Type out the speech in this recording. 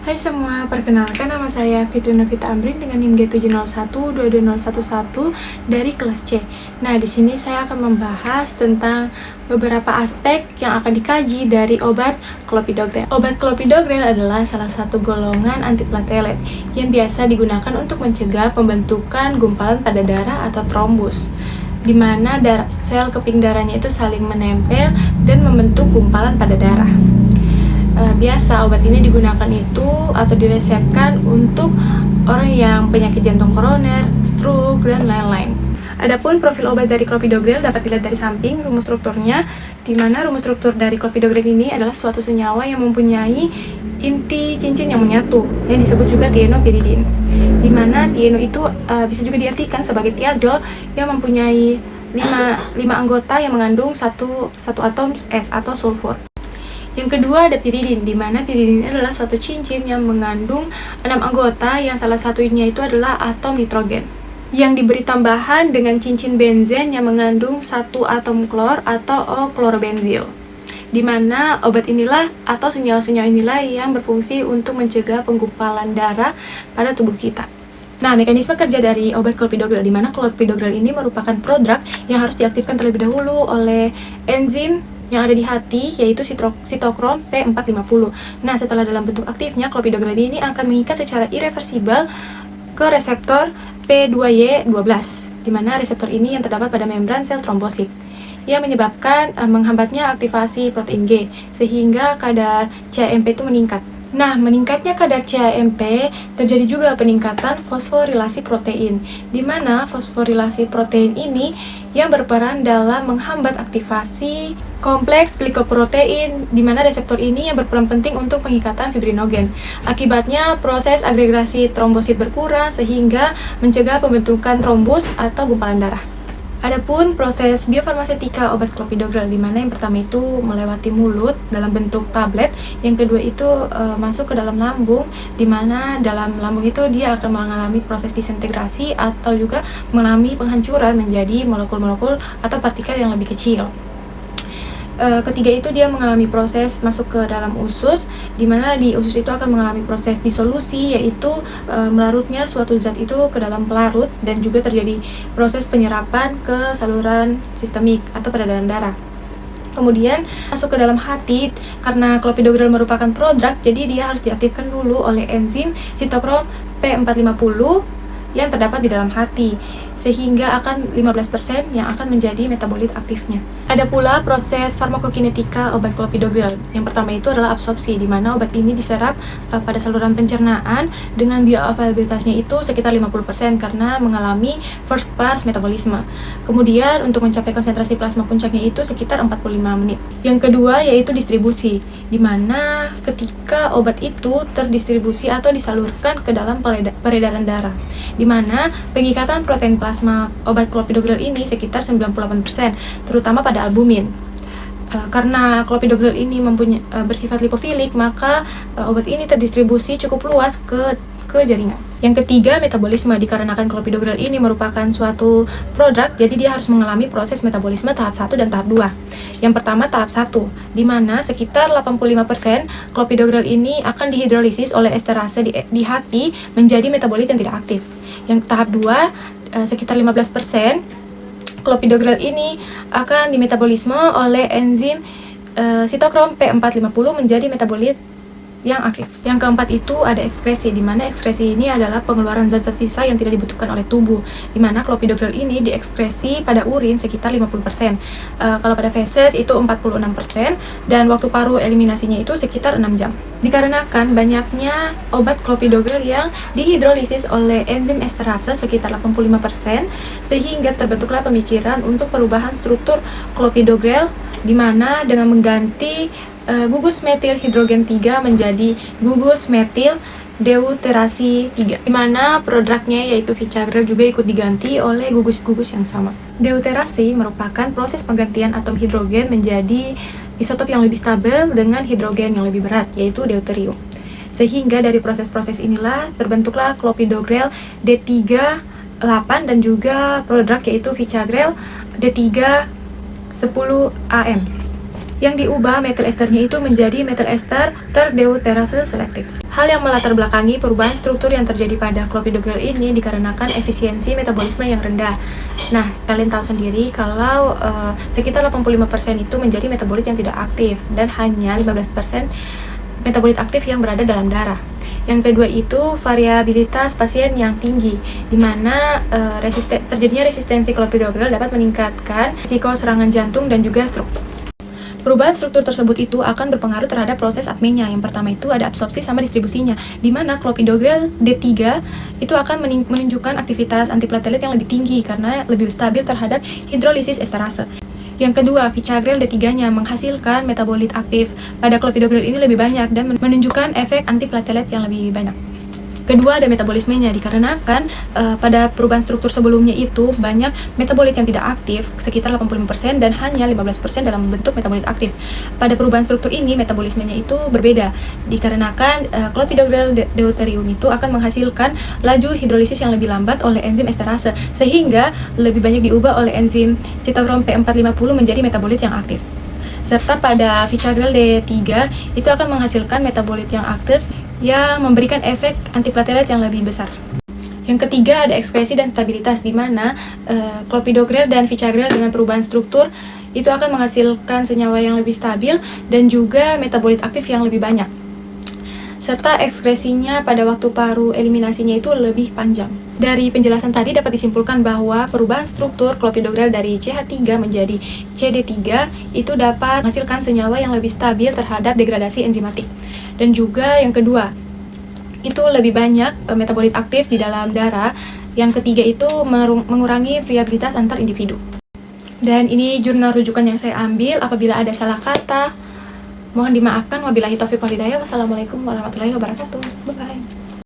Hai semua, perkenalkan nama saya Fitri Novita Amrin dengan NIM G701222011 dari kelas C. Nah, di sini saya akan membahas tentang beberapa aspek yang akan dikaji dari obat clopidogrel. Obat clopidogrel adalah salah satu golongan antiplatelet yang biasa digunakan untuk mencegah pembentukan gumpalan pada darah atau trombus, di mana sel keping darahnya itu saling menempel dan membentuk gumpalan pada darah. Biasa obat ini digunakan itu atau diresepkan untuk orang yang penyakit jantung koroner, stroke, dan lain-lain. Adapun profil obat dari clopidogrel dapat dilihat dari samping rumus strukturnya, di mana rumus struktur dari clopidogrel ini adalah suatu senyawa yang mempunyai inti cincin yang menyatu, yang disebut juga tienopiridin. Di mana tieno itu bisa juga diartikan sebagai tiazol yang mempunyai 5 anggota yang mengandung satu atom S atau sulfur. Yang kedua ada piridin, di mana piridin adalah suatu cincin yang mengandung 6 anggota yang salah satunya itu adalah atom nitrogen, yang diberi tambahan dengan cincin benzen yang mengandung satu atom klor atau O-klorobenzil. Di mana obat inilah atau senyawa-senyawa inilah yang berfungsi untuk mencegah penggumpalan darah pada tubuh kita. Nah, mekanisme kerja dari obat clopidogrel, di mana clopidogrel ini merupakan prodrug yang harus diaktifkan terlebih dahulu oleh enzim yang ada di hati, yaitu sitokrom P450. Nah, setelah dalam bentuk aktifnya, clopidogrel ini akan mengikat secara irreversibel ke reseptor P2Y12, di mana reseptor ini yang terdapat pada membran sel trombosit, yang menyebabkan menghambatnya aktivasi protein G, sehingga kadar CAMP itu meningkat. Nah, meningkatnya kadar CAMP terjadi juga peningkatan fosforilasi protein, di mana fosforilasi protein ini yang berperan dalam menghambat aktivasi kompleks glikoprotein, di mana reseptor ini yang berperan penting untuk pengikatan fibrinogen. Akibatnya, proses agregasi trombosit berkurang sehingga mencegah pembentukan trombus atau gumpalan darah. Adapun proses biofarmasetika obat clopidogrel, di mana yang pertama itu melewati mulut dalam bentuk tablet, yang kedua itu masuk ke dalam lambung, di mana dalam lambung itu dia akan mengalami proses disintegrasi atau juga mengalami penghancuran menjadi molekul-molekul atau partikel yang lebih kecil. Ketiga itu dia mengalami proses masuk ke dalam usus, di mana di usus itu akan mengalami proses disolusi, yaitu melarutnya suatu zat itu ke dalam pelarut, dan juga terjadi proses penyerapan ke saluran sistemik atau peredaran darah. Kemudian masuk ke dalam hati, karena clopidogrel merupakan prodrug, jadi dia harus diaktifkan dulu oleh enzim sitokrom P450 yang terdapat di dalam hati, sehingga akan 15% yang akan menjadi metabolit aktifnya. Ada pula proses farmakokinetika obat clopidogrel. Yang pertama itu adalah absorpsi, di mana obat ini diserap pada saluran pencernaan dengan bioavailabilitasnya itu sekitar 50% karena mengalami first pass metabolisme. Kemudian untuk mencapai konsentrasi plasma puncaknya itu sekitar 45 menit. Yang kedua yaitu distribusi, di mana ketika obat itu terdistribusi atau disalurkan ke dalam peredaran darah, di mana pengikatan protein plasma obat clopidogrel ini sekitar 98%, terutama pada albumin. Karena clopidogrel ini bersifat lipofilik, maka obat ini terdistribusi cukup luas ke jaringan. Yang ketiga, metabolisme, dikarenakan clopidogrel ini merupakan suatu prodrug, jadi dia harus mengalami proses metabolisme tahap 1 dan tahap 2. Yang pertama tahap 1, di mana sekitar 85% clopidogrel ini akan dihidrolisis oleh esterase di hati menjadi metabolit yang tidak aktif. Yang tahap 2, sekitar 15% clopidogrel ini akan dimetabolisme oleh enzim sitokrom P450 menjadi metabolit yang aktif. Yang keempat itu ada ekskresi, di mana ekskresi ini adalah pengeluaran zat-zat sisa yang tidak dibutuhkan oleh tubuh, di mana clopidogrel ini diekskresi pada urin sekitar 50%. Kalau pada feses itu 46%, dan waktu paruh eliminasinya itu sekitar 6 jam. Dikarenakan banyaknya obat clopidogrel yang dihidrolisis oleh enzim esterase sekitar 85%, sehingga terbentuklah pemikiran untuk perubahan struktur clopidogrel, di mana dengan mengganti gugus metil hidrogen 3 menjadi gugus metil deuterasi 3, di mana prodrugnya yaitu Vicagrel juga ikut diganti oleh gugus-gugus yang sama. Deuterasi merupakan proses penggantian atom hidrogen menjadi isotop yang lebih stabil dengan hidrogen yang lebih berat, yaitu deuterium. Sehingga dari proses-proses inilah terbentuklah clopidogrel D3-8 dan juga prodrug yaitu Vicagrel D3-10AM. yang diubah metil esternya itu menjadi metil ester terdeuterase selektif. Hal yang melatar belakangi perubahan struktur yang terjadi pada clopidogrel ini dikarenakan efisiensi metabolisme yang rendah. Nah, kalian tahu sendiri kalau sekitar 85% itu menjadi metabolit yang tidak aktif dan hanya 15% metabolit aktif yang berada dalam darah. Yang kedua itu variabilitas pasien yang tinggi, di mana terjadinya resistensi clopidogrel dapat meningkatkan risiko serangan jantung dan juga stroke. Perubahan struktur tersebut itu akan berpengaruh terhadap proses ATME-nya. Yang pertama itu ada absorpsi sama distribusinya, di mana clopidogrel D3 itu akan menunjukkan aktivitas antiplatelet yang lebih tinggi karena lebih stabil terhadap hidrolisis esterase. Yang kedua, Vicagrel D3-nya menghasilkan metabolit aktif pada clopidogrel ini lebih banyak dan menunjukkan efek antiplatelet yang lebih banyak. Kedua, ada metabolismenya, dikarenakan pada perubahan struktur sebelumnya itu banyak metabolit yang tidak aktif, sekitar 85% dan hanya 15% dalam bentuk metabolit aktif. Pada perubahan struktur ini, metabolismenya itu berbeda, dikarenakan clopidogrel deuterium itu akan menghasilkan laju hidrolisis yang lebih lambat oleh enzim esterase, sehingga lebih banyak diubah oleh enzim cytochrome P450 menjadi metabolit yang aktif. Serta pada Vicagrel D3 itu akan menghasilkan metabolit yang aktif yang memberikan efek antiplatelet yang lebih besar. Yang ketiga ada ekskresi dan stabilitas, di mana clopidogrel dan Vicagrel dengan perubahan struktur itu akan menghasilkan senyawa yang lebih stabil dan juga metabolit aktif yang lebih banyak. Serta ekskresinya pada waktu paru eliminasinya itu lebih panjang. Dari penjelasan tadi dapat disimpulkan bahwa perubahan struktur clopidogrel dari CH3 menjadi CD3 itu dapat menghasilkan senyawa yang lebih stabil terhadap degradasi enzimatik. Dan juga yang kedua, itu lebih banyak metabolit aktif di dalam darah. Yang ketiga itu mengurangi variabilitas antar individu. Dan ini jurnal rujukan yang saya ambil. Apabila ada salah kata, mohon dimaafkan. Wabillahi taufiq wal hidayah. Wassalamualaikum warahmatullahi wabarakatuh. Bye-bye.